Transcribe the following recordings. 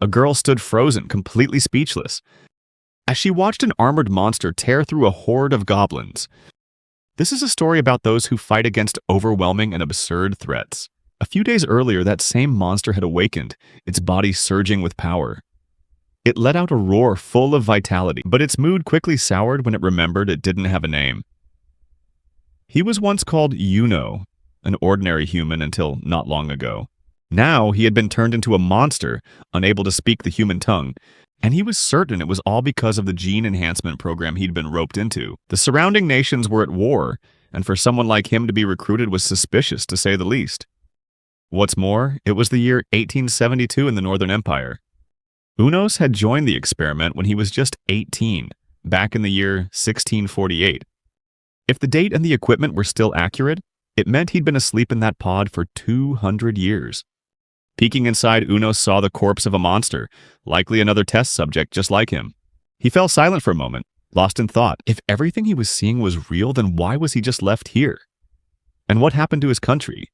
A girl stood frozen, completely speechless, as she watched an armored monster tear through a horde of goblins. This is a story about those who fight against overwhelming and absurd threats. A few days earlier, that same monster had awakened, its body surging with power. It let out a roar full of vitality, but its mood quickly soured when it remembered it didn't have a name. He was once called Yuno, an ordinary human until not long ago. Now he had been turned into a monster, unable to speak the human tongue, and he was certain it was all because of the gene enhancement program he'd been roped into. The surrounding nations were at war, and for someone like him to be recruited was suspicious, to say the least. What's more, it was the year 1872 in the Northern Empire. Unos had joined the experiment when he was just 18, back in the year 1648. If the date and the equipment were still accurate, it meant he'd been asleep in that pod for 200 years. Peeking inside, Unos saw the corpse of a monster, likely another test subject just like him. He fell silent for a moment, lost in thought. If everything he was seeing was real, then why was he just left here? And what happened to his country?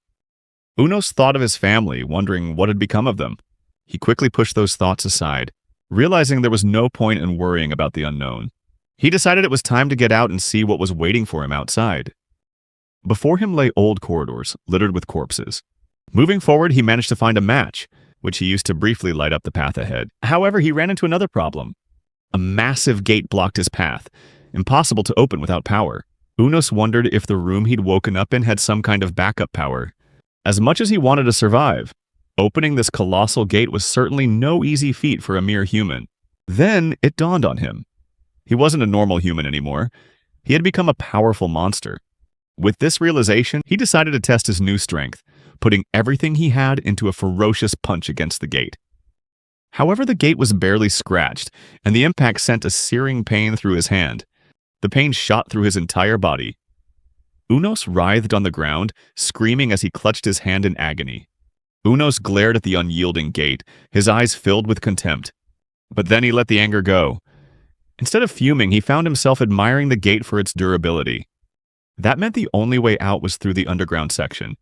Unos thought of his family, wondering what had become of them. He quickly pushed those thoughts aside, realizing there was no point in worrying about the unknown. He decided it was time to get out and see what was waiting for him outside. Before him lay old corridors, littered with corpses. Moving forward, he managed to find a match, which he used to briefly light up the path ahead. However, he ran into another problem. A massive gate blocked his path, impossible to open without power. Unos wondered if the room he'd woken up in had some kind of backup power. As much as he wanted to survive, opening this colossal gate was certainly no easy feat for a mere human. Then it dawned on him. He wasn't a normal human anymore. He had become a powerful monster. With this realization, he decided to test his new strength, putting everything he had into a ferocious punch against the gate. However, the gate was barely scratched, and the impact sent a searing pain through his hand. The pain shot through his entire body. Unos writhed on the ground, screaming as he clutched his hand in agony. Unos glared at the unyielding gate, his eyes filled with contempt. But then he let the anger go. Instead of fuming, he found himself admiring the gate for its durability. That meant the only way out was through the underground section.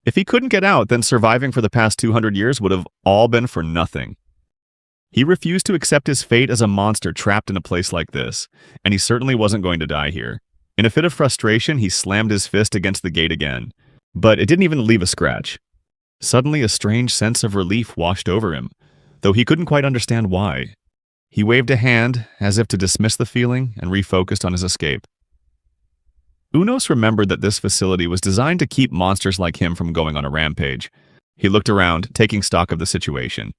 If he couldn't get out, then surviving for the past 200 years would have all been for nothing. He refused to accept his fate as a monster trapped in a place like this, and he certainly wasn't going to die here. In a fit of frustration, he slammed his fist against the gate again, but it didn't even leave a scratch. Suddenly, a strange sense of relief washed over him, though he couldn't quite understand why. He waved a hand, as if to dismiss the feeling, and refocused on his escape. Unos remembered that this facility was designed to keep monsters like him from going on a rampage. He looked around, taking stock of the situation.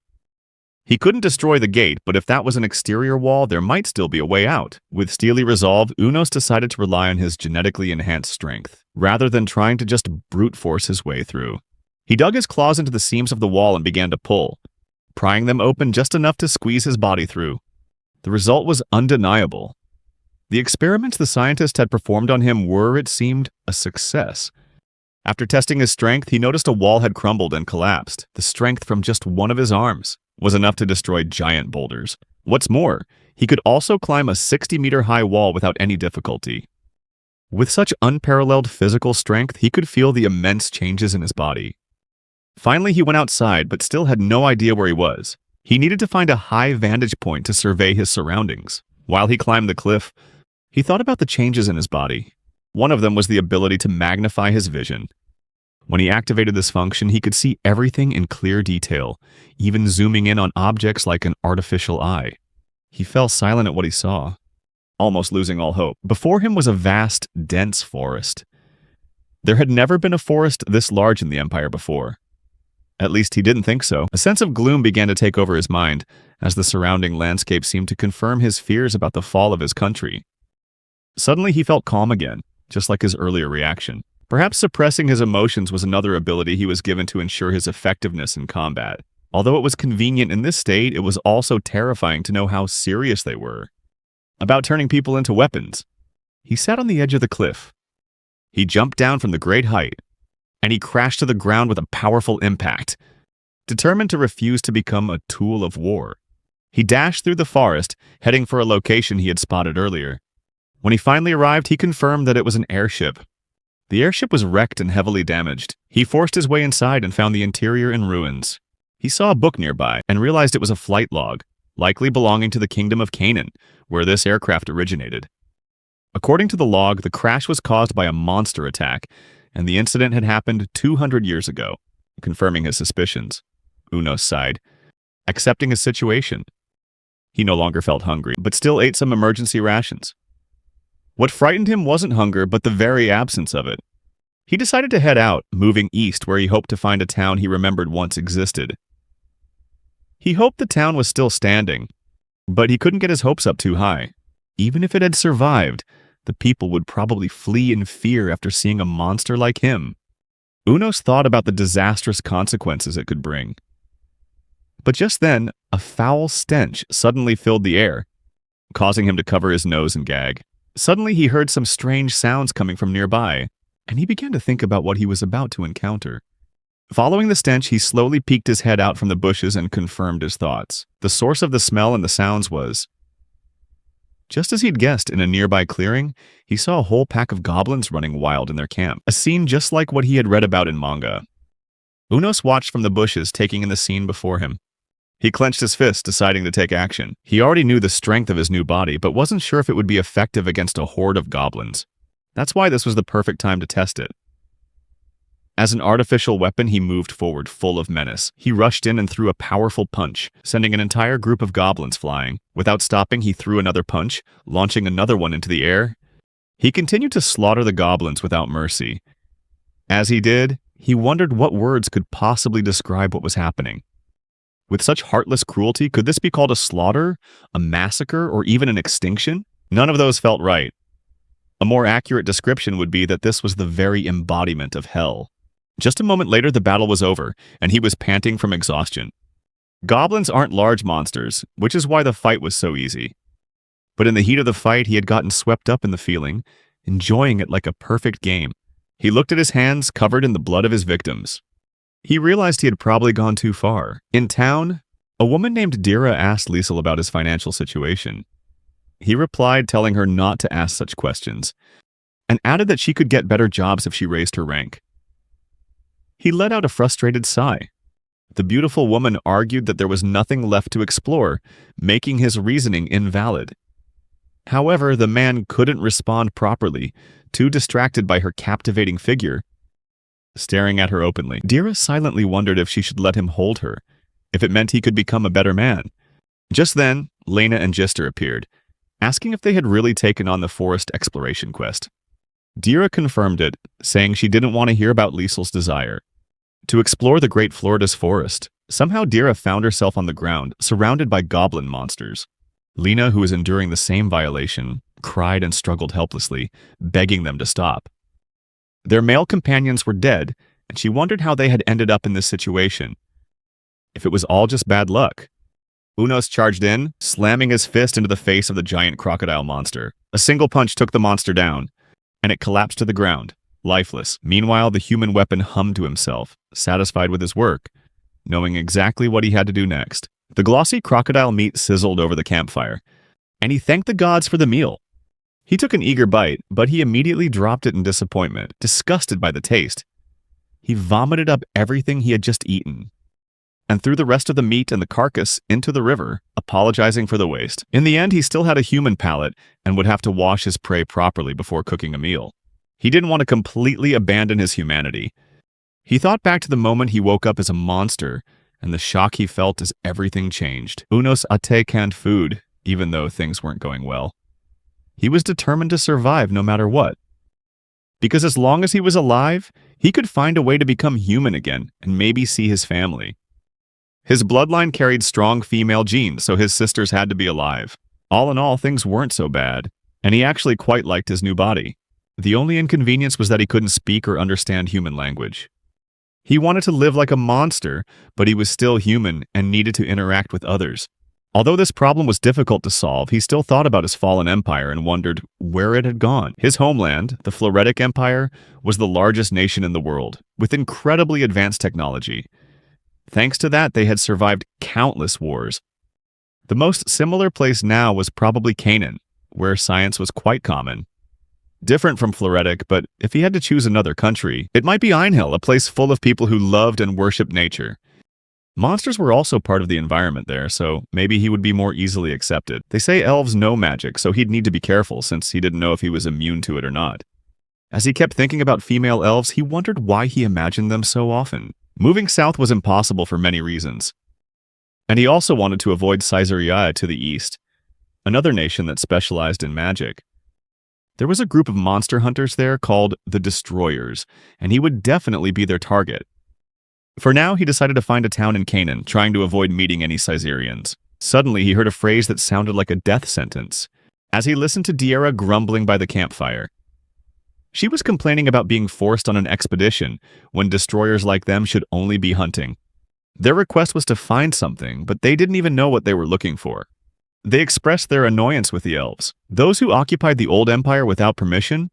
He couldn't destroy the gate, but if that was an exterior wall, there might still be a way out. With steely resolve, Unos decided to rely on his genetically enhanced strength, rather than trying to just brute force his way through. He dug his claws into the seams of the wall and began to pull, prying them open just enough to squeeze his body through. The result was undeniable. The experiments the scientist had performed on him were, it seemed, a success. After testing his strength, he noticed a wall had crumbled and collapsed. The strength from just one of his arms was enough to destroy giant boulders. What's more, he could also climb a 60-meter-high wall without any difficulty. With such unparalleled physical strength, he could feel the immense changes in his body. Finally, he went outside, but still had no idea where he was. He needed to find a high vantage point to survey his surroundings. While he climbed the cliff, he thought about the changes in his body. One of them was the ability to magnify his vision. When he activated this function, he could see everything in clear detail, even zooming in on objects like an artificial eye. He fell silent at what he saw, almost losing all hope. Before him was a vast, dense forest. There had never been a forest this large in the Empire before. At least he didn't think so. A sense of gloom began to take over his mind, as the surrounding landscape seemed to confirm his fears about the fall of his country. Suddenly he felt calm again, just like his earlier reaction. Perhaps suppressing his emotions was another ability he was given to ensure his effectiveness in combat. Although it was convenient in this state, it was also terrifying to know how serious they were about turning people into weapons. He sat on the edge of the cliff. He jumped down from the great height, and he crashed to the ground with a powerful impact. Determined to refuse to become a tool of war, he dashed through the forest, heading for a location he had spotted earlier. When he finally arrived, he confirmed that it was an airship. The airship was wrecked and heavily damaged. He forced his way inside and found the interior in ruins. He saw a book nearby and realized it was a flight log, likely belonging to the kingdom of Canaan, where this aircraft originated. According to the log, the crash was caused by a monster attack, and the incident had happened 200 years ago, confirming his suspicions. Unos sighed, accepting his situation. He no longer felt hungry, but still ate some emergency rations. What frightened him wasn't hunger, but the very absence of it. He decided to head out, moving east where he hoped to find a town he remembered once existed. He hoped the town was still standing, but he couldn't get his hopes up too high. Even if it had survived, the people would probably flee in fear after seeing a monster like him. Unos thought about the disastrous consequences it could bring. But just then, a foul stench suddenly filled the air, causing him to cover his nose and gag. Suddenly, he heard some strange sounds coming from nearby, and he began to think about what he was about to encounter. Following the stench, he slowly peeked his head out from the bushes and confirmed his thoughts. The source of the smell and the sounds was... Just as he'd guessed, in a nearby clearing, he saw a whole pack of goblins running wild in their camp, a scene just like what he had read about in manga. Unos watched from the bushes, taking in the scene before him. He clenched his fist, deciding to take action. He already knew the strength of his new body, but wasn't sure if it would be effective against a horde of goblins. That's why this was the perfect time to test it. As an artificial weapon, he moved forward, full of menace. He rushed in and threw a powerful punch, sending an entire group of goblins flying. Without stopping, he threw another punch, launching another one into the air. He continued to slaughter the goblins without mercy. As he did, he wondered what words could possibly describe what was happening. With such heartless cruelty, could this be called a slaughter, a massacre, or even an extinction? None of those felt right. A more accurate description would be that this was the very embodiment of hell. Just a moment later, the battle was over, and he was panting from exhaustion. Goblins aren't large monsters, which is why the fight was so easy. But in the heat of the fight, he had gotten swept up in the feeling, enjoying it like a perfect game. He looked at his hands covered in the blood of his victims. He realized he had probably gone too far. In town, a woman named Dira asked Liesel about his financial situation. He replied, telling her not to ask such questions, and added that she could get better jobs if she raised her rank. He let out a frustrated sigh. The beautiful woman argued that there was nothing left to explore, making his reasoning invalid. However, the man couldn't respond properly, too distracted by her captivating figure. Staring at her openly, Dira silently wondered if she should let him hold her, if it meant he could become a better man. Just then, Lena and Gister appeared, asking if they had really taken on the forest exploration quest. Dira confirmed it, saying she didn't want to hear about Liesel's desire to explore the Great Florida's forest. Somehow Dira found herself on the ground, surrounded by goblin monsters. Lena, who was enduring the same violation, cried and struggled helplessly, begging them to stop. Their male companions were dead, and she wondered how they had ended up in this situation. If it was all just bad luck. Unos charged in, slamming his fist into the face of the giant crocodile monster. A single punch took the monster down, and it collapsed to the ground, lifeless. Meanwhile, the human weapon hummed to himself, satisfied with his work, knowing exactly what he had to do next. The glossy crocodile meat sizzled over the campfire, and he thanked the gods for the meal. He took an eager bite, but he immediately dropped it in disappointment, disgusted by the taste. He vomited up everything he had just eaten, and threw the rest of the meat and the carcass into the river, apologizing for the waste. In the end, he still had a human palate and would have to wash his prey properly before cooking a meal. He didn't want to completely abandon his humanity. He thought back to the moment he woke up as a monster, and the shock he felt as everything changed. Unos ate canned food, even though things weren't going well. He was determined to survive no matter what. Because as long as he was alive, he could find a way to become human again and maybe see his family. His bloodline carried strong female genes, so his sisters had to be alive. All in all, things weren't so bad, and he actually quite liked his new body. The only inconvenience was that he couldn't speak or understand human language. He wanted to live like a monster, but he was still human and needed to interact with others. Although this problem was difficult to solve, he still thought about his fallen empire and wondered where it had gone. His homeland, the Floretic Empire, was the largest nation in the world, with incredibly advanced technology. Thanks to that, they had survived countless wars. The most similar place now was probably Canaan, where science was quite common. Different from Floretic, but if he had to choose another country, it might be Einhell, a place full of people who loved and worshipped nature. Monsters were also part of the environment there, so maybe he would be more easily accepted. They say elves know magic, so he'd need to be careful since he didn't know if he was immune to it or not. As he kept thinking about female elves, he wondered why he imagined them so often. Moving south was impossible for many reasons. And he also wanted to avoid Caesarea to the east, another nation that specialized in magic. There was a group of monster hunters there called the Destroyers, and he would definitely be their target. For now, he decided to find a town in Canaan, trying to avoid meeting any Caesareans. Suddenly, he heard a phrase that sounded like a death sentence, as he listened to Diera grumbling by the campfire. She was complaining about being forced on an expedition, when destroyers like them should only be hunting. Their request was to find something, but they didn't even know what they were looking for. They expressed their annoyance with the elves. Those who occupied the old empire without permission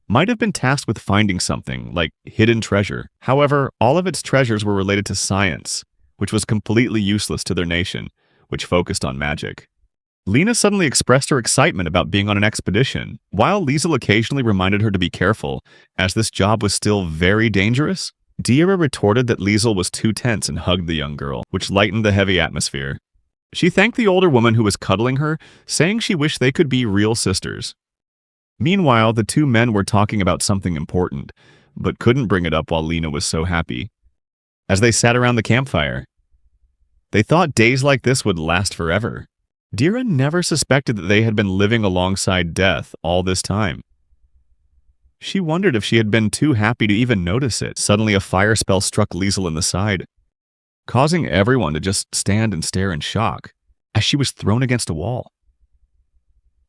might have been tasked with finding something, like hidden treasure. However, all of its treasures were related to science, which was completely useless to their nation, which focused on magic. Lena suddenly expressed her excitement about being on an expedition, while Liesel occasionally reminded her to be careful, as this job was still very dangerous. Diera retorted that Liesel was too tense and hugged the young girl, which lightened the heavy atmosphere. She thanked the older woman who was cuddling her, saying she wished they could be real sisters. Meanwhile, the two men were talking about something important, but couldn't bring it up while Lena was so happy. As they sat around the campfire, they thought days like this would last forever. Diera never suspected that they had been living alongside death all this time. She wondered if she had been too happy to even notice it. Suddenly, a fire spell struck Liesel in the side, causing everyone to just stand and stare in shock, as she was thrown against a wall.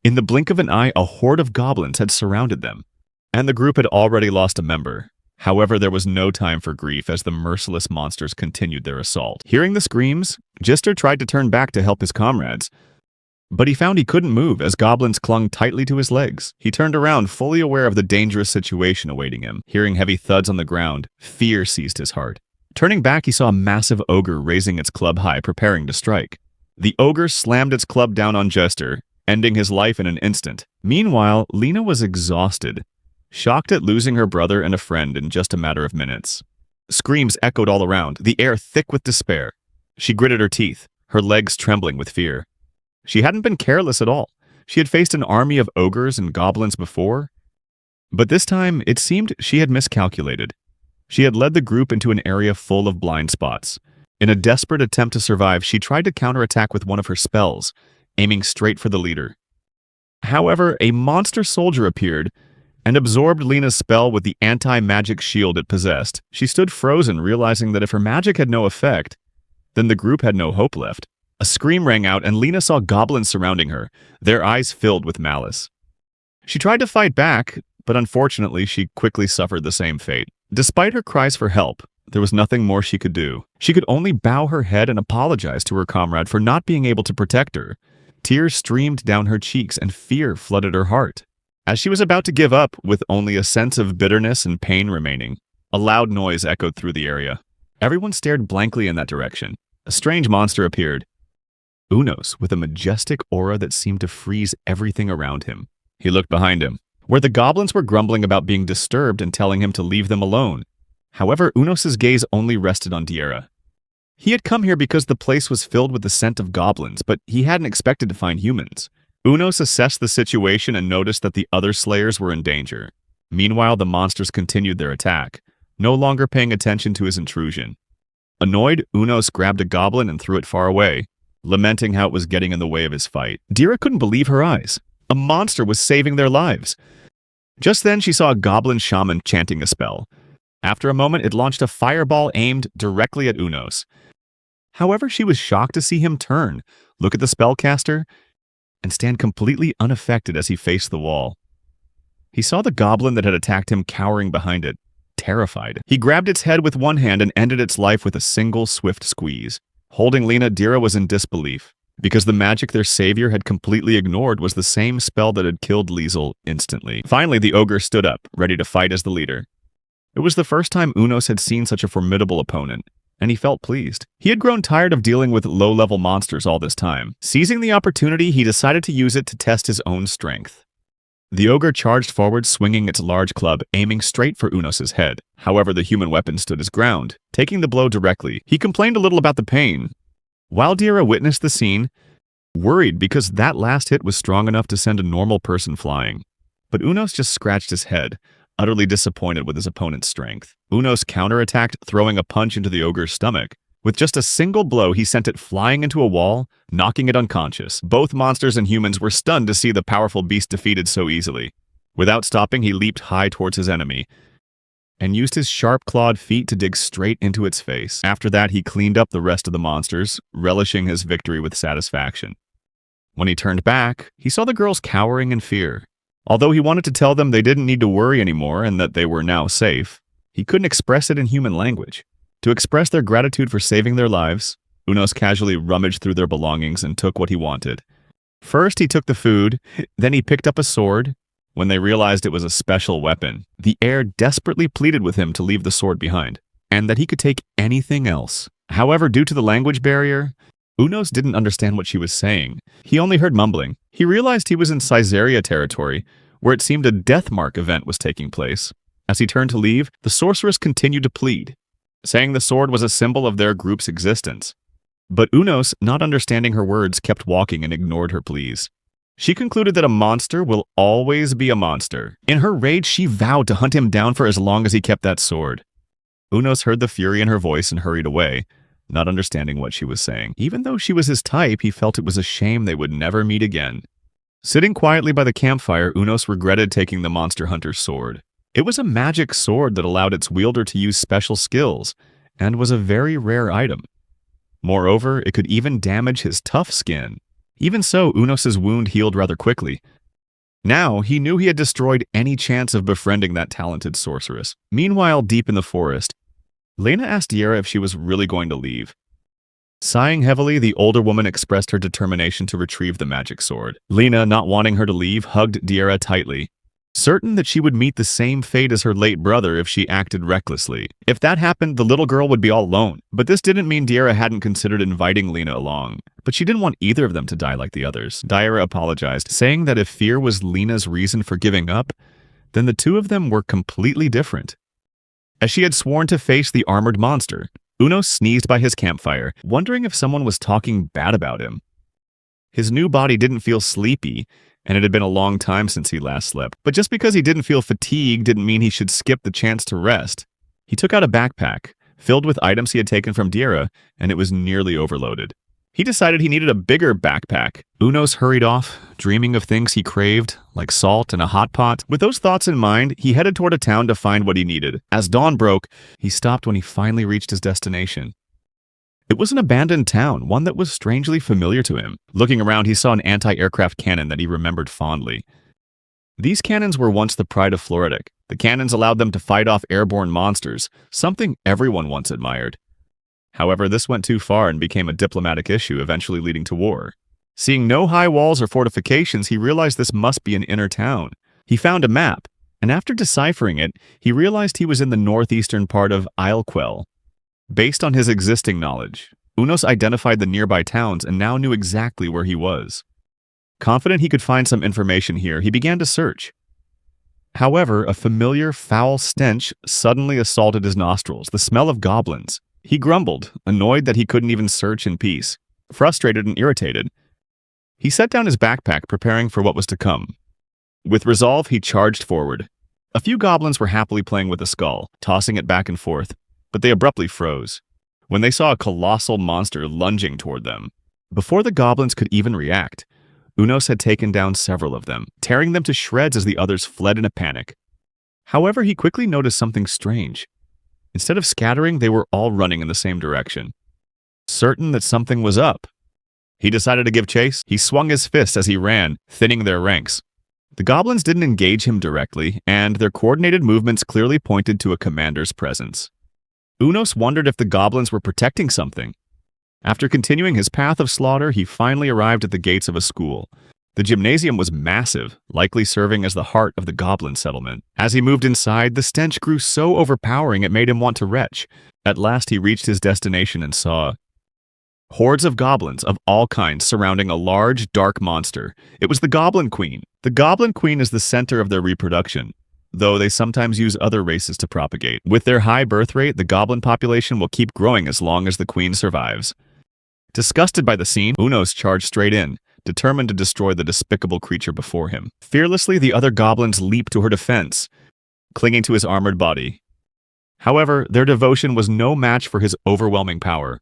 In the blink of an eye, a horde of goblins had surrounded them, and the group had already lost a member. However, there was no time for grief as the merciless monsters continued their assault. Hearing the screams, Gister tried to turn back to help his comrades, but he found he couldn't move as goblins clung tightly to his legs. He turned around, fully aware of the dangerous situation awaiting him. Hearing heavy thuds on the ground, fear seized his heart. Turning back, he saw a massive ogre raising its club high, preparing to strike. The ogre slammed its club down on Jester, ending his life in an instant. Meanwhile, Lena was exhausted, shocked at losing her brother and a friend in just a matter of minutes. Screams echoed all around, the air thick with despair. She gritted her teeth, her legs trembling with fear. She hadn't been careless at all. She had faced an army of ogres and goblins before, but this time it seemed she had miscalculated. She had led the group into an area full of blind spots. In a desperate attempt to survive, she tried to counterattack with one of her spells, aiming straight for the leader. However, a monster soldier appeared and absorbed Lena's spell with the anti-magic shield it possessed. She stood frozen, realizing that if her magic had no effect, then the group had no hope left. A scream rang out, and Lena saw goblins surrounding her, their eyes filled with malice. She tried to fight back, but unfortunately, she quickly suffered the same fate. Despite her cries for help, there was nothing more she could do. She could only bow her head and apologize to her comrade for not being able to protect her. Tears streamed down her cheeks, and fear flooded her heart. As she was about to give up, with only a sense of bitterness and pain remaining, a loud noise echoed through the area. Everyone stared blankly in that direction. A strange monster appeared. Unos, with a majestic aura that seemed to freeze everything around him. He looked behind him, where the goblins were grumbling about being disturbed and telling him to leave them alone. However, Unos's gaze only rested on Diera. He had come here because the place was filled with the scent of goblins, but he hadn't expected to find humans. Unos assessed the situation and noticed that the other slayers were in danger. Meanwhile, the monsters continued their attack, no longer paying attention to his intrusion. Annoyed, Unos grabbed a goblin and threw it far away, lamenting how it was getting in the way of his fight. Diera couldn't believe her eyes. A monster was saving their lives. Just then, she saw a goblin shaman chanting a spell. After a moment, it launched a fireball aimed directly at Unos. However, she was shocked to see him turn, look at the spellcaster, and stand completely unaffected as he faced the wall. He saw the goblin that had attacked him cowering behind it, terrified. He grabbed its head with one hand and ended its life with a single swift squeeze. Holding Lena, Diera was in disbelief, because the magic their savior had completely ignored was the same spell that had killed Liesel instantly. Finally, the ogre stood up, ready to fight as the leader. It was the first time Unos had seen such a formidable opponent, and he felt pleased. He had grown tired of dealing with low-level monsters all this time. Seizing the opportunity, he decided to use it to test his own strength. The ogre charged forward, swinging its large club, aiming straight for Unos's head. However, the human weapon stood his ground, taking the blow directly. He complained a little about the pain. While Dira witnessed the scene, worried because that last hit was strong enough to send a normal person flying. But Unos just scratched his head, utterly disappointed with his opponent's strength. Unos counterattacked, throwing a punch into the ogre's stomach. With just a single blow, he sent it flying into a wall, knocking it unconscious. Both monsters and humans were stunned to see the powerful beast defeated so easily. Without stopping, he leaped high towards his enemy and used his sharp-clawed feet to dig straight into its face. After that, he cleaned up the rest of the monsters, relishing his victory with satisfaction. When he turned back, he saw the girls cowering in fear. Although he wanted to tell them they didn't need to worry anymore and that they were now safe, he couldn't express it in human language. To express their gratitude for saving their lives, Unos casually rummaged through their belongings and took what he wanted. First, he took the food, then he picked up a sword. When they realized it was a special weapon, the heir desperately pleaded with him to leave the sword behind, and that he could take anything else. However, due to the language barrier, Unos didn't understand what she was saying. He only heard mumbling. He realized he was in Caesarea territory, where it seemed a death mark event was taking place. As he turned to leave, the sorceress continued to plead, saying the sword was a symbol of their group's existence. But Unos, not understanding her words, kept walking and ignored her pleas. She concluded that a monster will always be a monster. In her rage, she vowed to hunt him down for as long as he kept that sword. Unos heard the fury in her voice and hurried away, not understanding what she was saying. Even though she was his type, he felt it was a shame they would never meet again. Sitting quietly by the campfire, Unos regretted taking the monster hunter's sword. It was a magic sword that allowed its wielder to use special skills, and was a very rare item. Moreover, it could even damage his tough skin. Even so, Unos's wound healed rather quickly. Now, he knew he had destroyed any chance of befriending that talented sorceress. Meanwhile, deep in the forest, Lena asked Dira if she was really going to leave. Sighing heavily, the older woman expressed her determination to retrieve the magic sword. Lena, not wanting her to leave, hugged Dira tightly, certain that she would meet the same fate as her late brother if she acted recklessly. If that happened, the little girl would be all alone. But this didn't mean Dira hadn't considered inviting Lena along. But she didn't want either of them to die like the others. Dira apologized, saying that if fear was Lena's reason for giving up, then the two of them were completely different. As she had sworn to face the armored monster, Unos sneezed by his campfire, wondering if someone was talking bad about him. His new body didn't feel sleepy, and it had been a long time since he last slept. But just because he didn't feel fatigued didn't mean he should skip the chance to rest. He took out a backpack, filled with items he had taken from Dira, and it was nearly overloaded. He decided he needed a bigger backpack. Unos hurried off, dreaming of things he craved, like salt and a hot pot. With those thoughts in mind, he headed toward a town to find what he needed. As dawn broke, he stopped when he finally reached his destination. It was an abandoned town, one that was strangely familiar to him. Looking around, he saw an anti-aircraft cannon that he remembered fondly. These cannons were once the pride of Floridic. The cannons allowed them to fight off airborne monsters, something everyone once admired. However, this went too far and became a diplomatic issue, eventually leading to war. Seeing no high walls or fortifications, he realized this must be an inner town. He found a map, and after deciphering it, he realized he was in the northeastern part of Ailquel. Based on his existing knowledge, Unos identified the nearby towns and now knew exactly where he was. Confident he could find some information here, he began to search. However, a familiar, foul stench suddenly assaulted his nostrils, the smell of goblins. He grumbled, annoyed that he couldn't even search in peace. Frustrated and irritated, he set down his backpack, preparing for what was to come. With resolve, he charged forward. A few goblins were happily playing with a skull, tossing it back and forth, but they abruptly froze when they saw a colossal monster lunging toward them. Before the goblins could even react, Unos had taken down several of them, tearing them to shreds as the others fled in a panic. However, he quickly noticed something strange. Instead of scattering, they were all running in the same direction. Certain that something was up, he decided to give chase. He swung his fist as he ran, thinning their ranks. The goblins didn't engage him directly, and their coordinated movements clearly pointed to a commander's presence. Unos wondered if the goblins were protecting something. After continuing his path of slaughter, he finally arrived at the gates of a school. The gymnasium was massive, likely serving as the heart of the goblin settlement. As he moved inside, the stench grew so overpowering it made him want to retch. At last he reached his destination and saw Hordes of goblins of all kinds surrounding a large, dark monster. It was the Goblin Queen. The Goblin Queen is the center of their reproduction, though they sometimes use other races to propagate. With their high birth rate, the goblin population will keep growing as long as the queen survives. Disgusted by the scene, Unos charged straight in, determined to destroy the despicable creature before him. Fearlessly, the other goblins leaped to her defense, clinging to his armored body. However, their devotion was no match for his overwhelming power.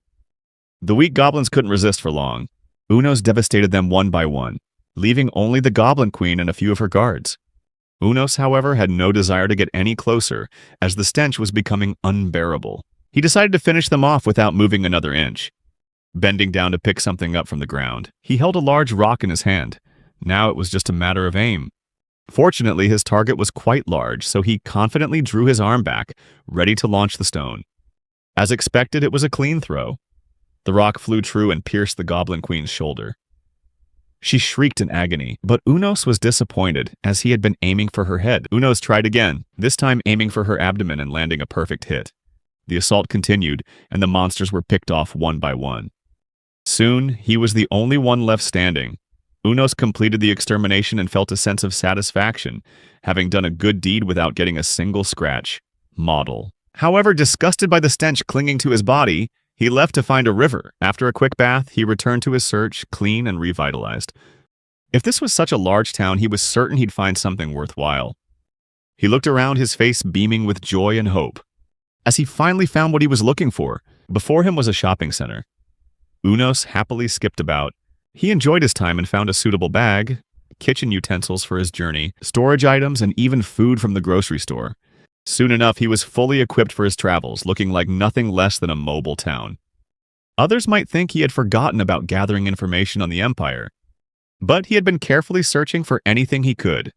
The weak goblins couldn't resist for long. Unos devastated them one by one, leaving only the Goblin Queen and a few of her guards. Unos, however, had no desire to get any closer, as the stench was becoming unbearable. He decided to finish them off without moving another inch. Bending down to pick something up from the ground, he held a large rock in his hand. Now it was just a matter of aim. Fortunately, his target was quite large, so he confidently drew his arm back, ready to launch the stone. As expected, it was a clean throw. The rock flew true and pierced the Goblin Queen's shoulder. She shrieked in agony, but Unos was disappointed, as he had been aiming for her head. Unos tried again, this time aiming for her abdomen and landing a perfect hit. The assault continued, and the monsters were picked off one by one. Soon, he was the only one left standing. Unos completed the extermination and felt a sense of satisfaction, having done a good deed without getting a single scratch. Model. However, disgusted by the stench clinging to his body, he left to find a river. After a quick bath, he returned to his search, clean and revitalized. If this was such a large town, he was certain he'd find something worthwhile. He looked around, his face beaming with joy and hope, as he finally found what he was looking for. Before him was a shopping center. Unos happily skipped about. He enjoyed his time and found a suitable bag, kitchen utensils for his journey, storage items, and even food from the grocery store. Soon enough, he was fully equipped for his travels, looking like nothing less than a mobile town. Others might think he had forgotten about gathering information on the Empire, but he had been carefully searching for anything he could.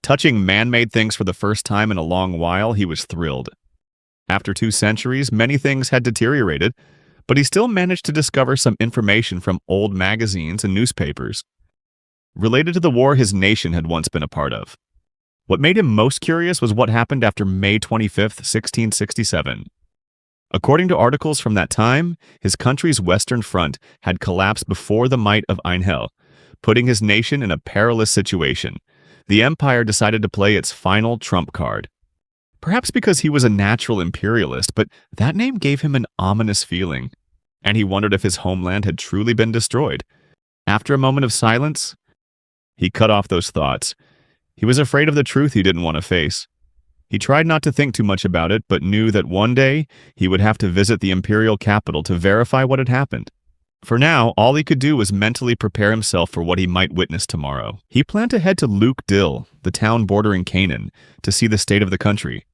Touching man-made things for the first time in a long while, he was thrilled. After 2 centuries, many things had deteriorated, but he still managed to discover some information from old magazines and newspapers related to the war his nation had once been a part of. What made him most curious was what happened after May 25, 1667. According to articles from that time, his country's western front had collapsed before the might of Einhell, putting his nation in a perilous situation. The empire decided to play its final trump card. Perhaps because he was a natural imperialist, but that name gave him an ominous feeling, and he wondered if his homeland had truly been destroyed. After a moment of silence, he cut off those thoughts. He was afraid of the truth he didn't want to face. He tried not to think too much about it, but knew that one day he would have to visit the imperial capital to verify what had happened. For now, all he could do was mentally prepare himself for what he might witness tomorrow. He planned to head to Luke Dill, the town bordering Canaan, to see the state of the country.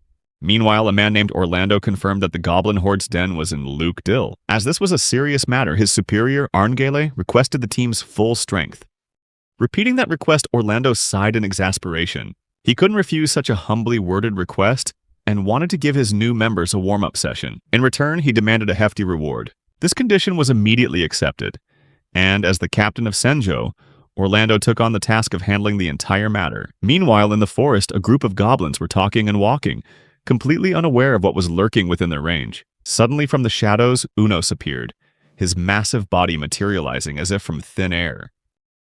Meanwhile, a man named Orlando confirmed that the Goblin Horde's den was in Luke Dill. As this was a serious matter, his superior, Arngele, requested the team's full strength. Repeating that request, Orlando sighed in exasperation. He couldn't refuse such a humbly worded request and wanted to give his new members a warm-up session. In return, he demanded a hefty reward. This condition was immediately accepted, and as the captain of Senjo, Orlando took on the task of handling the entire matter. Meanwhile, in the forest, a group of goblins were talking and walking, completely unaware of what was lurking within their range. Suddenly from the shadows, Unos appeared, his massive body materializing as if from thin air.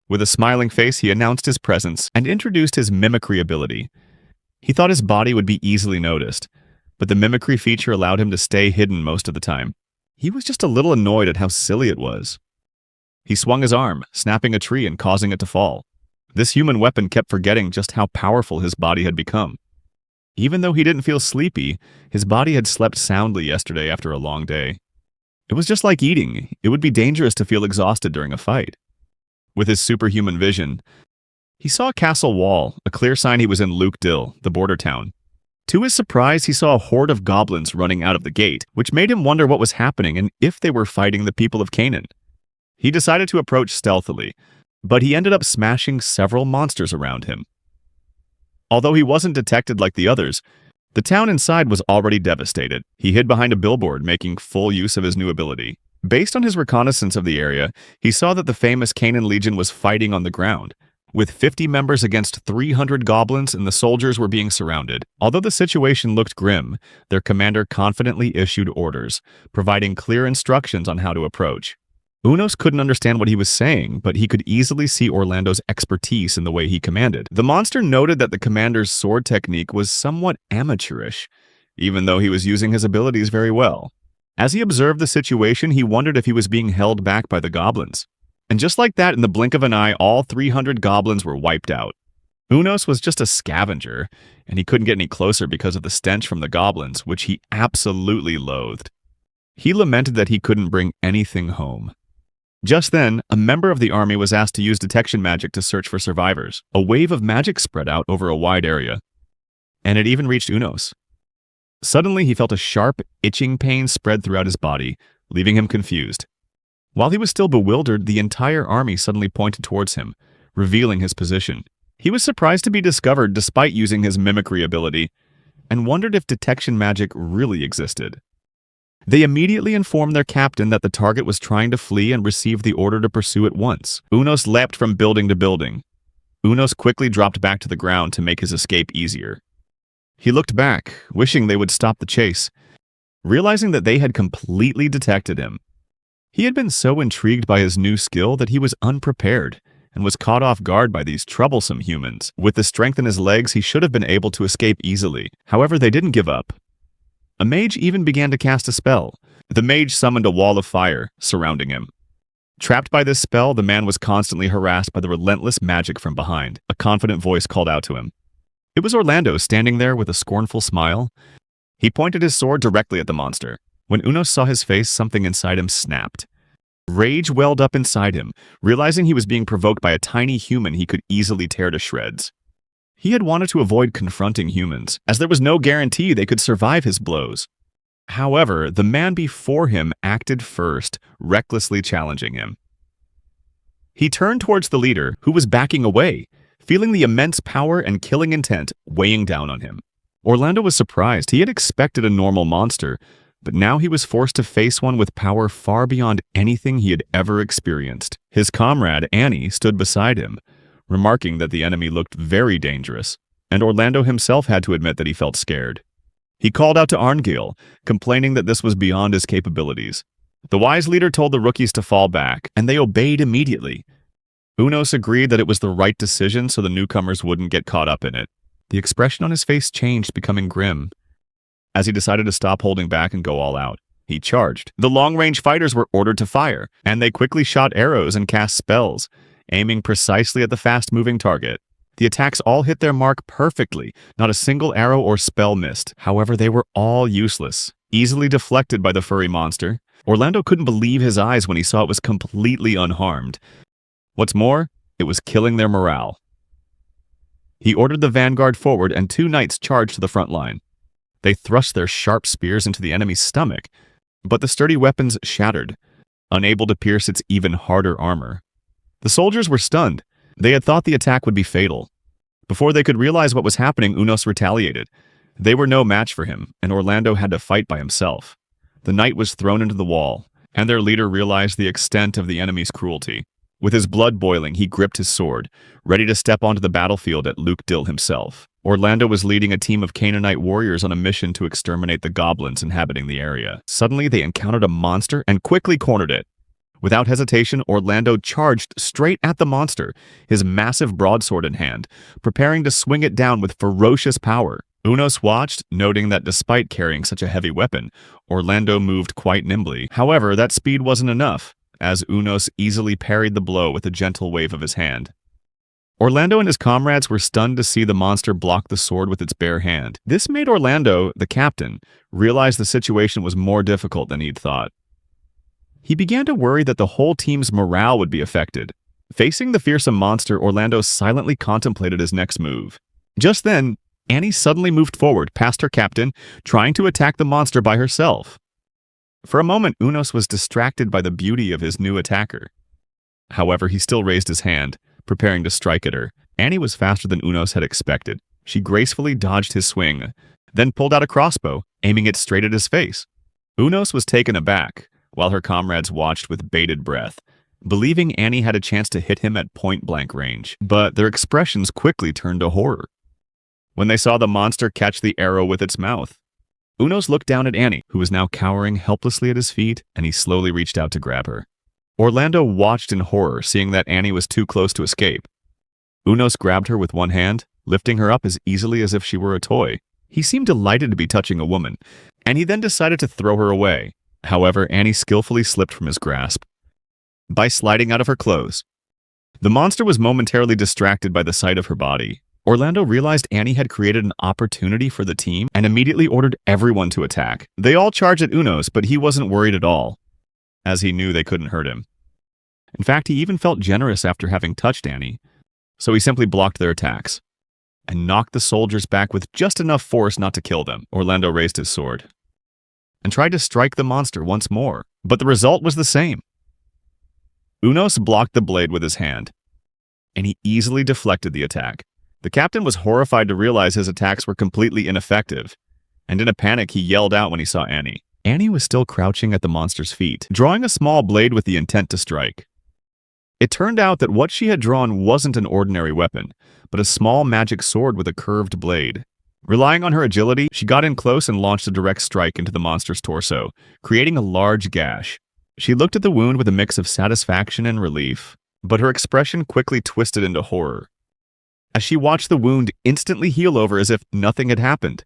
With a smiling face, he announced his presence and introduced his mimicry ability. He thought his body would be easily noticed, but the mimicry feature allowed him to stay hidden most of the time. He was just a little annoyed at how silly it was. He swung his arm, snapping a tree and causing it to fall. This human weapon kept forgetting just how powerful his body had become. Even though he didn't feel sleepy, his body had slept soundly yesterday after a long day. It was just like eating. It would be dangerous to feel exhausted during a fight. With his superhuman vision, he saw a castle wall, a clear sign he was in Luke Dill, the border town. To his surprise, he saw a horde of goblins running out of the gate, which made him wonder what was happening and if they were fighting the people of Canaan. He decided to approach stealthily, but he ended up smashing several monsters around him. Although he wasn't detected like the others, the town inside was already devastated. He hid behind a billboard, making full use of his new ability. Based on his reconnaissance of the area, he saw that the famous Canaan Legion was fighting on the ground. With 50 members against 300 goblins and the soldiers were being surrounded. Although the situation looked grim, their commander confidently issued orders, providing clear instructions on how to approach. Unos couldn't understand what he was saying, but he could easily see Orlando's expertise in the way he commanded. The monster noted that the commander's sword technique was somewhat amateurish, even though he was using his abilities very well. As he observed the situation, he wondered if he was being held back by the goblins. And just like that, in the blink of an eye, all 300 goblins were wiped out. Unos was just a scavenger, and he couldn't get any closer because of the stench from the goblins, which he absolutely loathed. He lamented that he couldn't bring anything home. Just then, a member of the army was asked to use detection magic to search for survivors. A wave of magic spread out over a wide area, and it even reached Unos. Suddenly, he felt a sharp, itching pain spread throughout his body, leaving him confused. While he was still bewildered, the entire army suddenly pointed towards him, revealing his position. He was surprised to be discovered despite using his mimicry ability, and wondered if detection magic really existed. They immediately informed their captain that the target was trying to flee and received the order to pursue at once. Unos leapt from building to building. Unos quickly dropped back to the ground to make his escape easier. He looked back, wishing they would stop the chase, realizing that they had completely detected him. He had been so intrigued by his new skill that he was unprepared and was caught off guard by these troublesome humans. With the strength in his legs, he should have been able to escape easily. However, they didn't give up. A mage even began to cast a spell. The mage summoned a wall of fire surrounding him. Trapped by this spell, the man was constantly harassed by the relentless magic from behind. A confident voice called out to him. It was Orlando standing there with a scornful smile. He pointed his sword directly at the monster. When Unos saw his face, something inside him snapped. Rage welled up inside him, realizing he was being provoked by a tiny human he could easily tear to shreds. He had wanted to avoid confronting humans, as there was no guarantee they could survive his blows. However, the man before him acted first, recklessly challenging him. He turned towards the leader, who was backing away, feeling the immense power and killing intent weighing down on him. Orlando was surprised. He had expected a normal monster, but now he was forced to face one with power far beyond anything he had ever experienced. His comrade, Annie, stood beside him, remarking that the enemy looked very dangerous, and Orlando himself had to admit that he felt scared. He called out to Arngil, complaining that this was beyond his capabilities. The wise leader told the rookies to fall back, and they obeyed immediately. Unos agreed that it was the right decision so the newcomers wouldn't get caught up in it. The expression on his face changed, becoming grim, as he decided to stop holding back and go all out. He charged. The long-range fighters were ordered to fire, and they quickly shot arrows and cast spells, aiming precisely at the fast-moving target. The attacks all hit their mark perfectly. Not a single arrow or spell missed. However, they were all useless, easily deflected by the furry monster. Orlando couldn't believe his eyes when he saw it was completely unharmed. What's more, it was killing their morale. He ordered the vanguard forward, and 2 knights charged to the front line. They thrust their sharp spears into the enemy's stomach, but the sturdy weapons shattered, unable to pierce its even harder armor. The soldiers were stunned. They had thought the attack would be fatal. Before they could realize what was happening, Unos retaliated. They were no match for him, and Orlando had to fight by himself. The knight was thrown into the wall, and their leader realized the extent of the enemy's cruelty. With his blood boiling, he gripped his sword, ready to step onto the battlefield at Luke Dill himself. Orlando was leading a team of Canaanite warriors on a mission to exterminate the goblins inhabiting the area. Suddenly, they encountered a monster and quickly cornered it. Without hesitation, Orlando charged straight at the monster, his massive broadsword in hand, preparing to swing it down with ferocious power. Unos watched, noting that despite carrying such a heavy weapon, Orlando moved quite nimbly. However, that speed wasn't enough, as Unos easily parried the blow with a gentle wave of his hand. Orlando and his comrades were stunned to see the monster block the sword with its bare hand. This made Orlando, the captain, realize the situation was more difficult than he'd thought. He began to worry that the whole team's morale would be affected. Facing the fearsome monster, Orlando silently contemplated his next move. Just then, Annie suddenly moved forward past her captain, trying to attack the monster by herself. For a moment, Unos was distracted by the beauty of his new attacker. However, he still raised his hand, preparing to strike at her. Annie was faster than Unos had expected. She gracefully dodged his swing, then pulled out a crossbow, aiming it straight at his face. Unos was taken aback, while her comrades watched with bated breath. believing Annie had a chance to hit him at point-blank range, but their expressions quickly turned to horror when they saw the monster catch the arrow with its mouth. Unos looked down at Annie, who was now cowering helplessly at his feet, and he slowly reached out to grab her. Orlando watched in horror, seeing that Annie was too close to escape. Unos grabbed her with one hand, lifting her up as easily as if she were a toy. He seemed delighted to be touching a woman, and he then decided to throw her away. However, Annie skillfully slipped from his grasp by sliding out of her clothes. The monster was momentarily distracted by the sight of her body. Orlando realized Annie had created an opportunity for the team and immediately ordered everyone to attack. They all charged at Unos, but he wasn't worried at all, as he knew they couldn't hurt him. In fact, he even felt generous after having touched Annie, so he simply blocked their attacks and knocked the soldiers back with just enough force not to kill them. Orlando raised his sword and tried to strike the monster once more, but the result was the same. Unos blocked the blade with his hand, and he easily deflected the attack. The captain was horrified to realize his attacks were completely ineffective, and in a panic he yelled out when he saw Annie. Annie was still crouching at the monster's feet, drawing a small blade with the intent to strike. It turned out that what she had drawn wasn't an ordinary weapon, but a small magic sword with a curved blade. Relying on her agility, she got in close and launched a direct strike into the monster's torso, creating a large gash. She looked at the wound with a mix of satisfaction and relief, but her expression quickly twisted into horror as she watched the wound instantly heal over as if nothing had happened.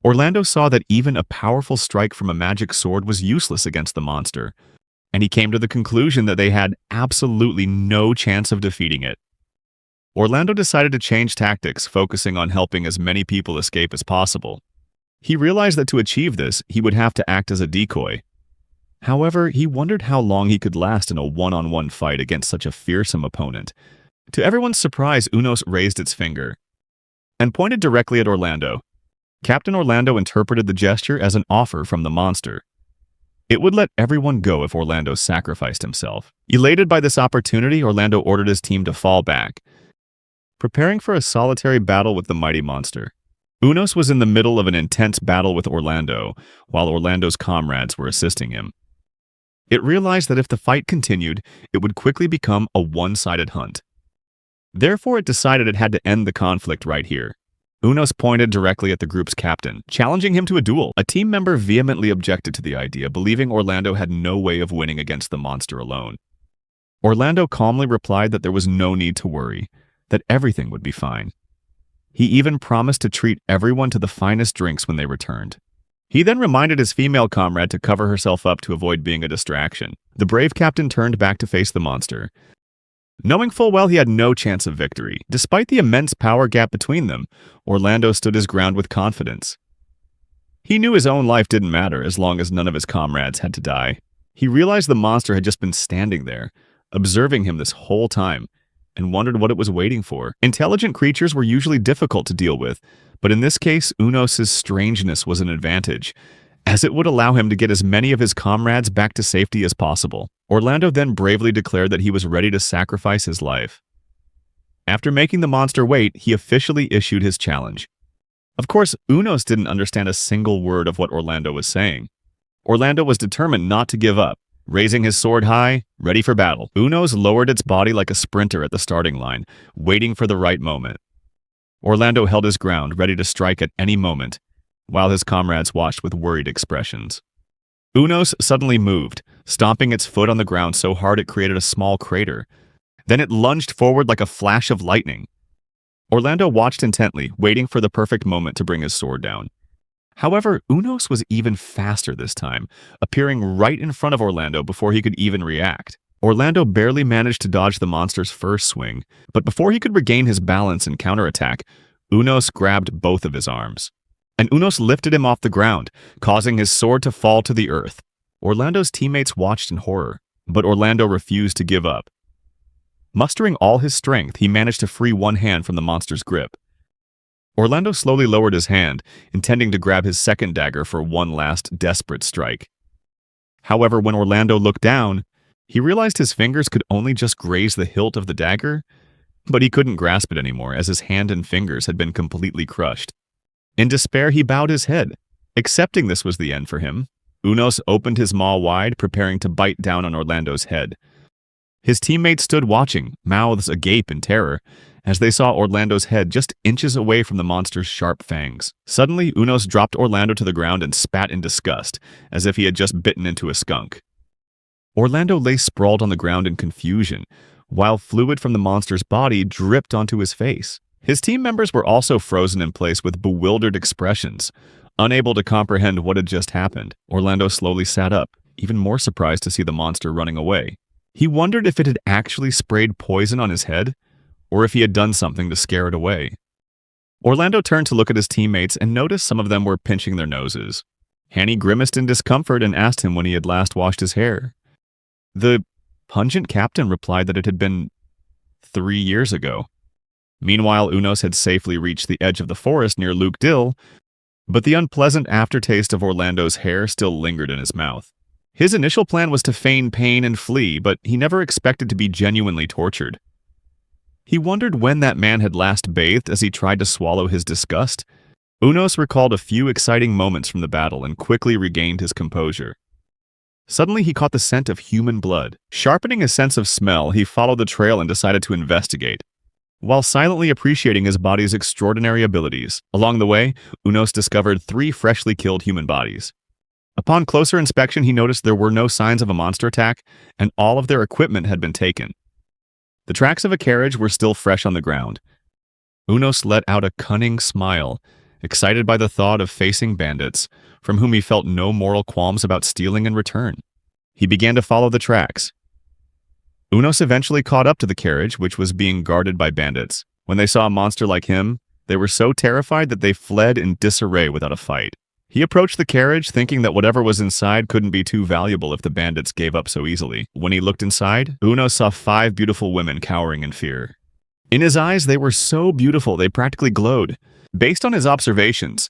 Orlando saw that even a powerful strike from a magic sword was useless against the monster, and he came to the conclusion that they had absolutely no chance of defeating it. Orlando decided to change tactics, focusing on helping as many people escape as possible. He realized that to achieve this, he would have to act as a decoy. However, he wondered how long he could last in a one-on-one fight against such a fearsome opponent. To everyone's surprise, Unos raised its finger and pointed directly at Orlando. Captain Orlando interpreted the gesture as an offer from the monster. It would let everyone go if Orlando sacrificed himself. Elated by this opportunity, Orlando ordered his team to fall back, preparing for a solitary battle with the mighty monster. Unos was in the middle of an intense battle with Orlando, while Orlando's comrades were assisting him. It realized that if the fight continued, it would quickly become a one-sided hunt. Therefore, it decided it had to end the conflict right here. Unos pointed directly at the group's captain, challenging him to a duel. A team member vehemently objected to the idea, believing Orlando had no way of winning against the monster alone. Orlando calmly replied that there was no need to worry, that everything would be fine. He even promised to treat everyone to the finest drinks when they returned. He then reminded his female comrade to cover herself up to avoid being a distraction. The brave captain turned back to face the monster, knowing full well he had no chance of victory. Despite the immense power gap between them, Orlando stood his ground with confidence. He knew his own life didn't matter as long as none of his comrades had to die. He realized the monster had just been standing there, observing him this whole time, and wondered what it was waiting for. Intelligent creatures were usually difficult to deal with, but in this case, Unos' strangeness was an advantage, as it would allow him to get as many of his comrades back to safety as possible. Orlando then bravely declared that he was ready to sacrifice his life. After making the monster wait, he officially issued his challenge. Of course, Unos didn't understand a single word of what Orlando was saying. Orlando was determined not to give up. Raising his sword high, ready for battle, Unos lowered its body like a sprinter at the starting line, waiting for the right moment. Orlando held his ground, ready to strike at any moment, while his comrades watched with worried expressions. Unos suddenly moved, stomping its foot on the ground so hard it created a small crater. Then it lunged forward like a flash of lightning. Orlando watched intently, waiting for the perfect moment to bring his sword down. However, Unos was even faster this time, appearing right in front of Orlando before he could even react. Orlando barely managed to dodge the monster's first swing, but before he could regain his balance and counterattack, Unos grabbed both of his arms, and Unos lifted him off the ground, causing his sword to fall to the earth. Orlando's teammates watched in horror, but Orlando refused to give up. Mustering all his strength, he managed to free one hand from the monster's grip. Orlando slowly lowered his hand, intending to grab his second dagger for one last desperate strike. However, when Orlando looked down, he realized his fingers could only just graze the hilt of the dagger, but he couldn't grasp it anymore as his hand and fingers had been completely crushed. In despair, he bowed his head, accepting this was the end for him. Unos opened his maw wide, preparing to bite down on Orlando's head. His teammates stood watching, mouths agape in terror, as they saw Orlando's head just inches away from the monster's sharp fangs. Suddenly, Unos dropped Orlando to the ground and spat in disgust, as if he had just bitten into a skunk. Orlando lay sprawled on the ground in confusion, while fluid from the monster's body dripped onto his face. His team members were also frozen in place with bewildered expressions, unable to comprehend what had just happened. Orlando slowly sat up, even more surprised to see the monster running away. He wondered if it had actually sprayed poison on his head, or if he had done something to scare it away. Orlando turned to look at his teammates and noticed some of them were pinching their noses. Hanny grimaced in discomfort and asked him when he had last washed his hair. The pungent captain replied that it had been 3 years ago. Meanwhile, Unos had safely reached the edge of the forest near Luke Dill, but the unpleasant aftertaste of Orlando's hair still lingered in his mouth. His initial plan was to feign pain and flee, but he never expected to be genuinely tortured. He wondered when that man had last bathed as he tried to swallow his disgust. Unos recalled a few exciting moments from the battle and quickly regained his composure. Suddenly, he caught the scent of human blood. Sharpening his sense of smell, he followed the trail and decided to investigate, while silently appreciating his body's extraordinary abilities. Along the way, Unos discovered 3 freshly killed human bodies. Upon closer inspection, he noticed there were no signs of a monster attack, and all of their equipment had been taken. The tracks of a carriage were still fresh on the ground. Unos let out a cunning smile, excited by the thought of facing bandits, from whom he felt no moral qualms about stealing in return. He began to follow the tracks. Unos eventually caught up to the carriage, which was being guarded by bandits. When they saw a monster like him, they were so terrified that they fled in disarray without a fight. He approached the carriage, thinking that whatever was inside couldn't be too valuable if the bandits gave up so easily. When he looked inside, Unos saw 5 beautiful women cowering in fear. In his eyes, they were so beautiful they practically glowed. Based on his observations,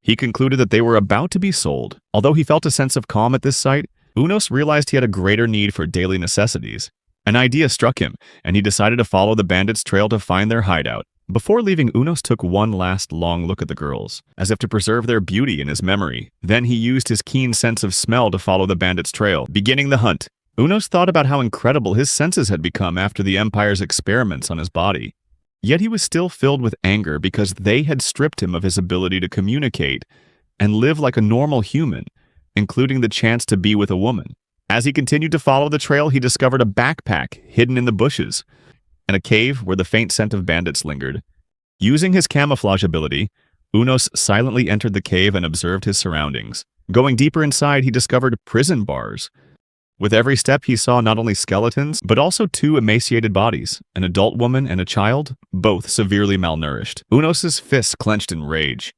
he concluded that they were about to be sold. Although he felt a sense of calm at this sight, Unos realized he had a greater need for daily necessities. An idea struck him, and he decided to follow the bandits' trail to find their hideout. Before leaving, Unos took one last long look at the girls, as if to preserve their beauty in his memory. Then he used his keen sense of smell to follow the bandits' trail, beginning the hunt. Unos thought about how incredible his senses had become after the Empire's experiments on his body. Yet he was still filled with anger because they had stripped him of his ability to communicate and live like a normal human, including the chance to be with a woman. As he continued to follow the trail, he discovered a backpack hidden in the bushes and a cave where the faint scent of bandits lingered. Using his camouflage ability, Unos silently entered the cave and observed his surroundings. Going deeper inside, he discovered prison bars. With every step, he saw not only skeletons, but also 2 emaciated bodies, an adult woman and a child, both severely malnourished. Unos's fists clenched in rage.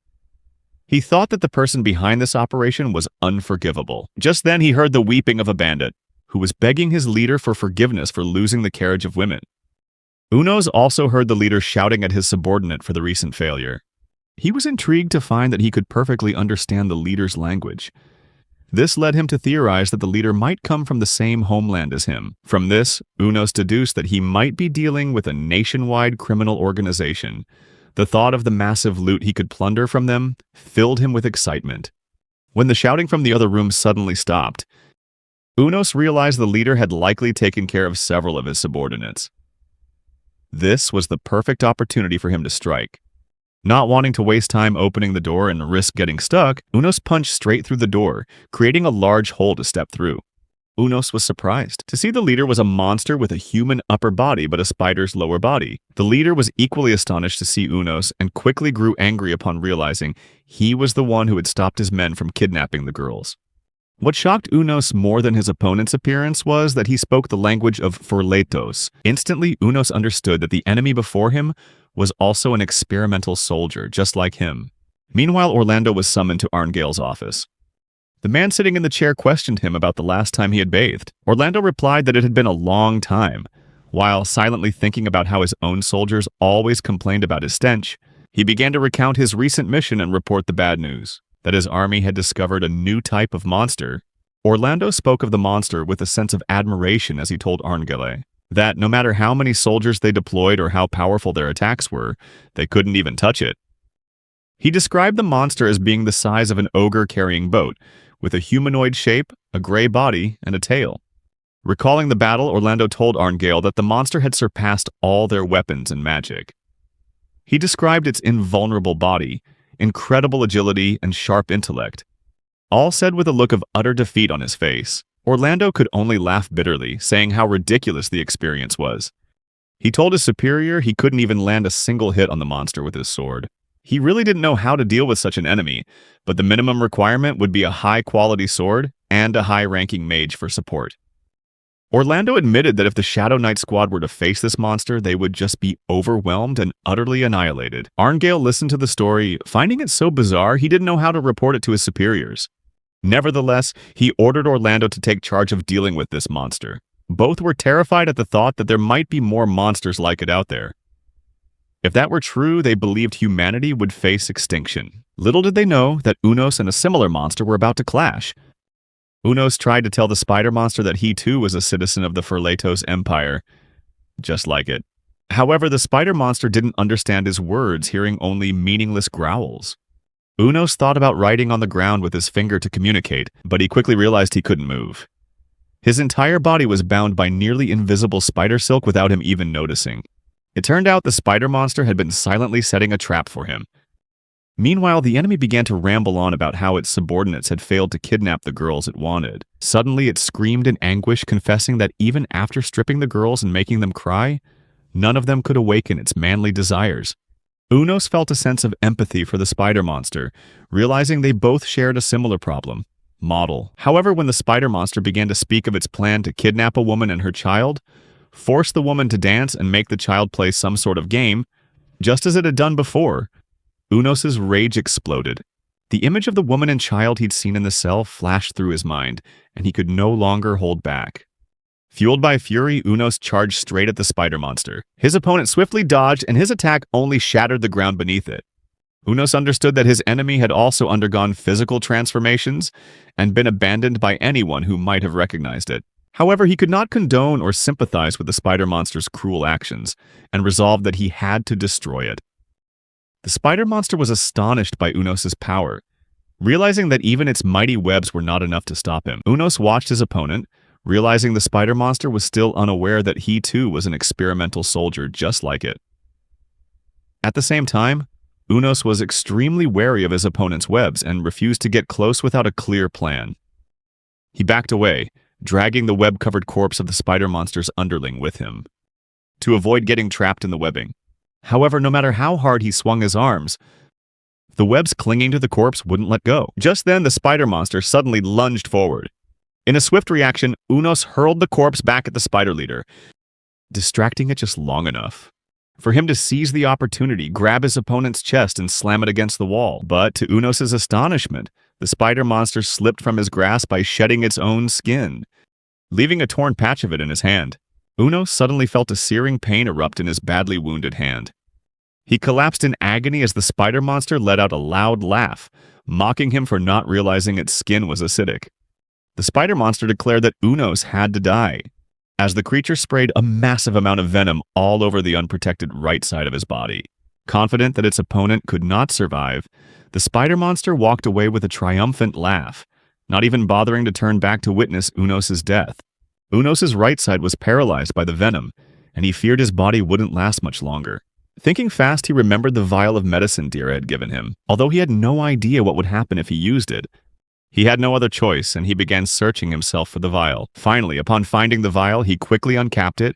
He thought that the person behind this operation was unforgivable. Just then, he heard the weeping of a bandit, who was begging his leader for forgiveness for losing the carriage of women. Unos also heard the leader shouting at his subordinate for the recent failure. He was intrigued to find that he could perfectly understand the leader's language. This led him to theorize that the leader might come from the same homeland as him. From this, Unos deduced that he might be dealing with a nationwide criminal organization. The thought of the massive loot he could plunder from them filled him with excitement. When the shouting from the other room suddenly stopped, Unos realized the leader had likely taken care of several of his subordinates. This was the perfect opportunity for him to strike. Not wanting to waste time opening the door and risk getting stuck, Unos punched straight through the door, creating a large hole to step through. Unos was surprised to see the leader was a monster with a human upper body but a spider's lower body. The leader was equally astonished to see Unos and quickly grew angry upon realizing he was the one who had stopped his men from kidnapping the girls. What shocked Unos more than his opponent's appearance was that he spoke the language of Forletos. Instantly, Unos understood that the enemy before him was also an experimental soldier, just like him. Meanwhile, Orlando was summoned to Arngale's office. The man sitting in the chair questioned him about the last time he had bathed. Orlando replied that it had been a long time. While silently thinking about how his own soldiers always complained about his stench, he began to recount his recent mission and report the bad news, that his army had discovered a new type of monster. Orlando spoke of the monster with a sense of admiration as he told Arngale that no matter how many soldiers they deployed or how powerful their attacks were, they couldn't even touch it. He described the monster as being the size of an ogre-carrying boat, with a humanoid shape, a gray body, and a tail. Recalling the battle, Orlando told Arngale that the monster had surpassed all their weapons and magic. He described its invulnerable body, incredible agility, and sharp intellect, all said with a look of utter defeat on his face. Orlando could only laugh bitterly, saying how ridiculous the experience was. He told his superior he couldn't even land a single hit on the monster with his sword. He really didn't know how to deal with such an enemy, but the minimum requirement would be a high-quality sword and a high-ranking mage for support. Orlando admitted that if the Shadow Knight squad were to face this monster, they would just be overwhelmed and utterly annihilated. Arngale listened to the story, finding it so bizarre he didn't know how to report it to his superiors. Nevertheless, he ordered Orlando to take charge of dealing with this monster. Both were terrified at the thought that there might be more monsters like it out there. If that were true, they believed humanity would face extinction. Little did they know that Unos and a similar monster were about to clash. Unos tried to tell the spider monster that he too was a citizen of the Ferletos Empire, just like it. However, the spider monster didn't understand his words, hearing only meaningless growls. Unos thought about writing on the ground with his finger to communicate, but he quickly realized he couldn't move. His entire body was bound by nearly invisible spider silk without him even noticing. It turned out the spider monster had been silently setting a trap for him. Meanwhile, the enemy began to ramble on about how its subordinates had failed to kidnap the girls it wanted. Suddenly, it screamed in anguish, confessing that even after stripping the girls and making them cry, none of them could awaken its manly desires. Unos felt a sense of empathy for the spider monster, realizing they both shared a similar problem. Model. However, when the spider monster began to speak of its plan to kidnap a woman and her child, force the woman to dance and make the child play some sort of game, just as it had done before, Unos's rage exploded. The image of the woman and child he'd seen in the cell flashed through his mind, and he could no longer hold back. Fueled by fury, Unos charged straight at the spider monster. His opponent swiftly dodged, and his attack only shattered the ground beneath it. Unos understood that his enemy had also undergone physical transformations and been abandoned by anyone who might have recognized it. However, he could not condone or sympathize with the spider monster's cruel actions, and resolved that he had to destroy it. The spider monster was astonished by Unos's power. Realizing that even its mighty webs were not enough to stop him, Unos watched his opponent, realizing the spider monster was still unaware that he too was an experimental soldier just like it. At the same time, Unos was extremely wary of his opponent's webs and refused to get close without a clear plan. He backed away, dragging the web-covered corpse of the spider monster's underling with him, to avoid getting trapped in the webbing. However, no matter how hard he swung his arms, the webs clinging to the corpse wouldn't let go. Just then, the spider monster suddenly lunged forward. In a swift reaction, Unos hurled the corpse back at the spider leader, distracting it just long enough for him to seize the opportunity, grab his opponent's chest, and slam it against the wall. But to Unos's astonishment, the spider monster slipped from his grasp by shedding its own skin, leaving a torn patch of it in his hand. Unos suddenly felt a searing pain erupt in his badly wounded hand. He collapsed in agony as the spider monster let out a loud laugh, mocking him for not realizing its skin was acidic. The spider monster declared that Unos had to die, as the creature sprayed a massive amount of venom all over the unprotected right side of his body. Confident that its opponent could not survive, the spider monster walked away with a triumphant laugh, not even bothering to turn back to witness Unos's death. Unos's right side was paralyzed by the venom, and he feared his body wouldn't last much longer. Thinking fast, he remembered the vial of medicine Dira had given him, although he had no idea what would happen if he used it. He had no other choice, and he began searching himself for the vial. Finally, upon finding the vial, he quickly uncapped it,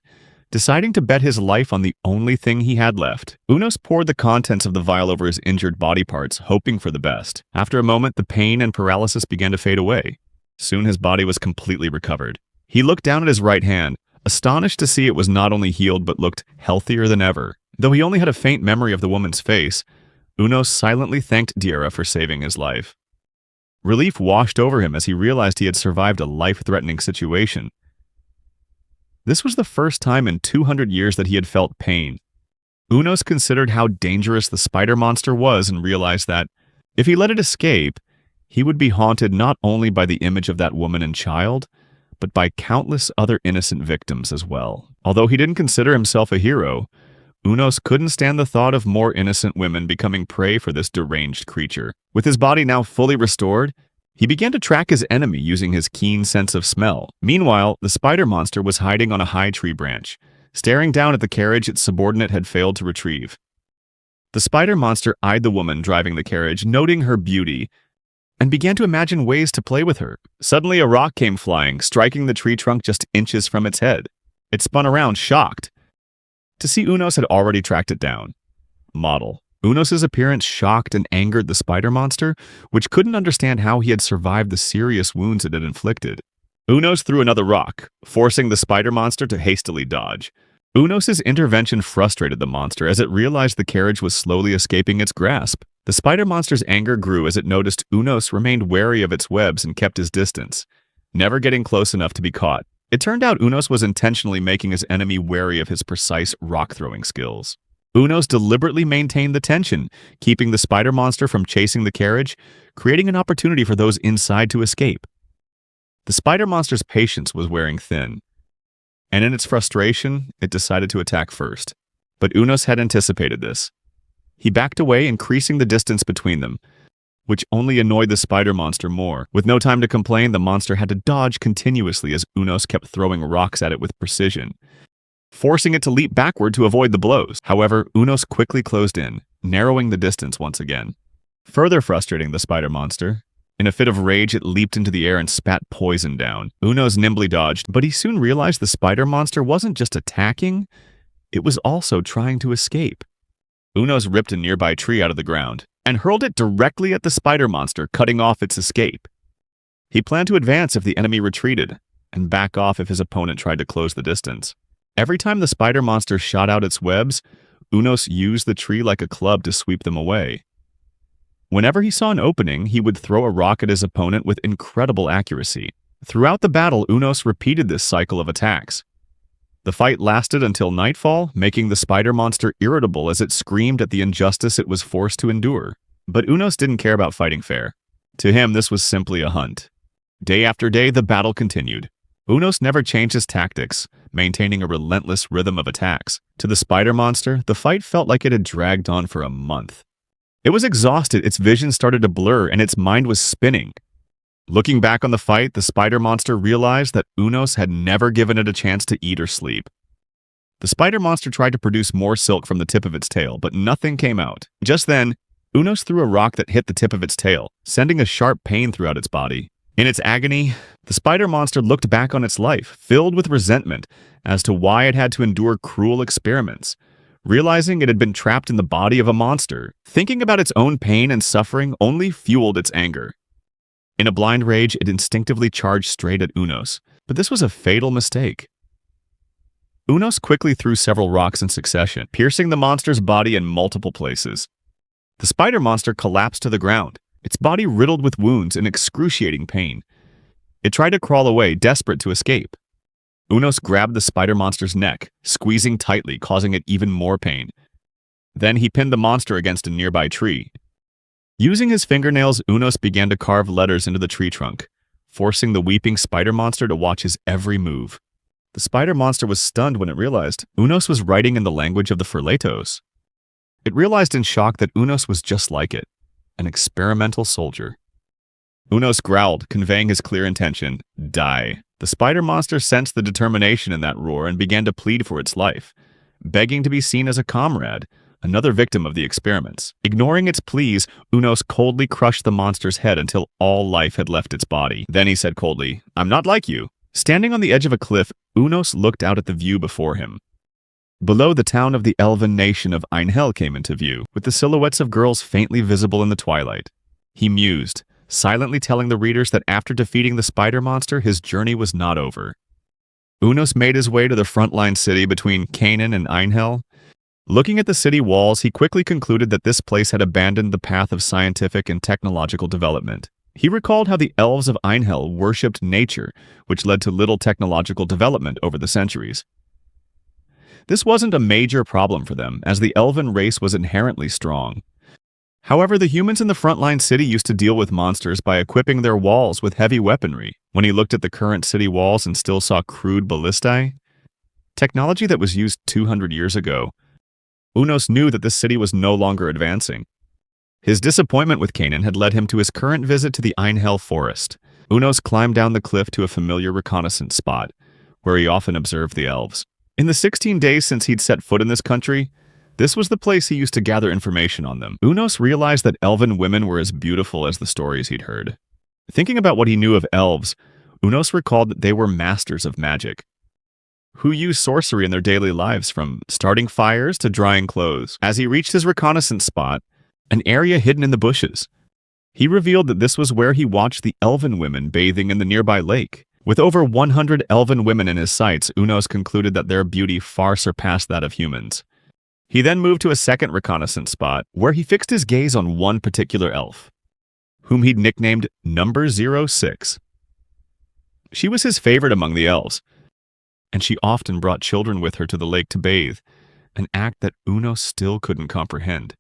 deciding to bet his life on the only thing he had left. Unos poured the contents of the vial over his injured body parts, hoping for the best. After a moment, the pain and paralysis began to fade away. Soon his body was completely recovered. He looked down at his right hand, astonished to see it was not only healed but looked healthier than ever. Though he only had a faint memory of the woman's face, Unos silently thanked Dira for saving his life. Relief washed over him as he realized he had survived a life-threatening situation. This was the first time in 200 years that he had felt pain. Unos considered how dangerous the spider monster was and realized that, if he let it escape, he would be haunted not only by the image of that woman and child, but by countless other innocent victims as well. Although he didn't consider himself a hero, Unos couldn't stand the thought of more innocent women becoming prey for this deranged creature. With his body now fully restored, He began to track his enemy using his keen sense of smell. Meanwhile, the spider monster was hiding on a high tree branch, staring down at the carriage its subordinate had failed to retrieve. The spider monster eyed the woman driving the carriage, noting her beauty, and began to imagine ways to play with her. Suddenly, a rock came flying, striking the tree trunk just inches from its head. It spun around, shocked, to see Unos had already tracked it down. Model. Unos's appearance shocked and angered the spider monster, which couldn't understand how he had survived the serious wounds it had inflicted. Unos threw another rock, forcing the spider monster to hastily dodge. Unos's intervention frustrated the monster as it realized the carriage was slowly escaping its grasp. The spider monster's anger grew as it noticed Unos remained wary of its webs and kept his distance, never getting close enough to be caught. It turned out Unos was intentionally making his enemy wary of his precise rock-throwing skills. Unos deliberately maintained the tension, keeping the spider monster from chasing the carriage, creating an opportunity for those inside to escape. The spider monster's patience was wearing thin, and in its frustration, it decided to attack first. But Unos had anticipated this. He backed away, increasing the distance between them, which only annoyed the spider monster more. With no time to complain, the monster had to dodge continuously as Unos kept throwing rocks at it with precision, forcing it to leap backward to avoid the blows. However, Unos quickly closed in, narrowing the distance once again. Further frustrating the spider monster, in a fit of rage, it leaped into the air and spat poison down. Unos nimbly dodged, but he soon realized the spider monster wasn't just attacking, it was also trying to escape. Unos ripped a nearby tree out of the ground and hurled it directly at the spider monster, cutting off its escape. He planned to advance if the enemy retreated, and back off if his opponent tried to close the distance. Every time the spider monster shot out its webs, Unos used the tree like a club to sweep them away. Whenever he saw an opening, he would throw a rock at his opponent with incredible accuracy. Throughout the battle, Unos repeated this cycle of attacks. The fight lasted until nightfall, making the spider monster irritable as it screamed at the injustice it was forced to endure. But Unos didn't care about fighting fair. To him, this was simply a hunt. Day after day, the battle continued. Unos never changed his tactics, maintaining a relentless rhythm of attacks. To the spider monster, the fight felt like it had dragged on for a month. It was exhausted, its vision started to blur, and its mind was spinning. Looking back on the fight, the spider monster realized that Unos had never given it a chance to eat or sleep. The spider monster tried to produce more silk from the tip of its tail, but nothing came out. Just then, Unos threw a rock that hit the tip of its tail, sending a sharp pain throughout its body. In its agony, the spider monster looked back on its life, filled with resentment as to why it had to endure cruel experiments. Realizing it had been trapped in the body of a monster, thinking about its own pain and suffering only fueled its anger. In a blind rage, it instinctively charged straight at Unos, but this was a fatal mistake. Unos quickly threw several rocks in succession, piercing the monster's body in multiple places. The spider monster collapsed to the ground, its body riddled with wounds and excruciating pain. It tried to crawl away, desperate to escape. Unos grabbed the spider monster's neck, squeezing tightly, causing it even more pain. Then he pinned the monster against a nearby tree. Using his fingernails, Unos began to carve letters into the tree trunk, forcing the weeping spider monster to watch his every move. The spider monster was stunned when it realized Unos was writing in the language of the Furletos. It realized in shock that Unos was just like it, an experimental soldier. Unos growled, conveying his clear intention: die. The spider monster sensed the determination in that roar and began to plead for its life, begging to be seen as a comrade, another victim of the experiments. Ignoring its pleas, Unos coldly crushed the monster's head until all life had left its body. Then he said coldly, "I'm not like you." Standing on the edge of a cliff, Unos looked out at the view before him. Below, the town of the elven nation of Einhell came into view, with the silhouettes of girls faintly visible in the twilight. He mused, silently telling the readers that after defeating the spider monster, his journey was not over. Unos made his way to the frontline city between Canaan and Einhell. Looking at the city walls, he quickly concluded that this place had abandoned the path of scientific and technological development. He recalled how the elves of Einhell worshipped nature, which led to little technological development over the centuries. This wasn't a major problem for them, as the elven race was inherently strong. However, the humans in the frontline city used to deal with monsters by equipping their walls with heavy weaponry. When he looked at the current city walls and still saw crude ballistae, technology that was used 200 years ago, Unos knew that this city was no longer advancing. His disappointment with Kanan had led him to his current visit to the Einhell forest. Unos climbed down the cliff to a familiar reconnaissance spot, where he often observed the elves. In the 16 days since he'd set foot in this country, this was the place he used to gather information on them. Unos realized that elven women were as beautiful as the stories he'd heard. Thinking about what he knew of elves, Unos recalled that they were masters of magic, who used sorcery in their daily lives, from starting fires to drying clothes. As he reached his reconnaissance spot, an area hidden in the bushes, he revealed that this was where he watched the elven women bathing in the nearby lake. With over 100 elven women in his sights, Unos concluded that their beauty far surpassed that of humans. He then moved to a second reconnaissance spot, where he fixed his gaze on one particular elf, whom he'd nicknamed Number 06. She was his favorite among the elves, and she often brought children with her to the lake to bathe, an act that Unos still couldn't comprehend.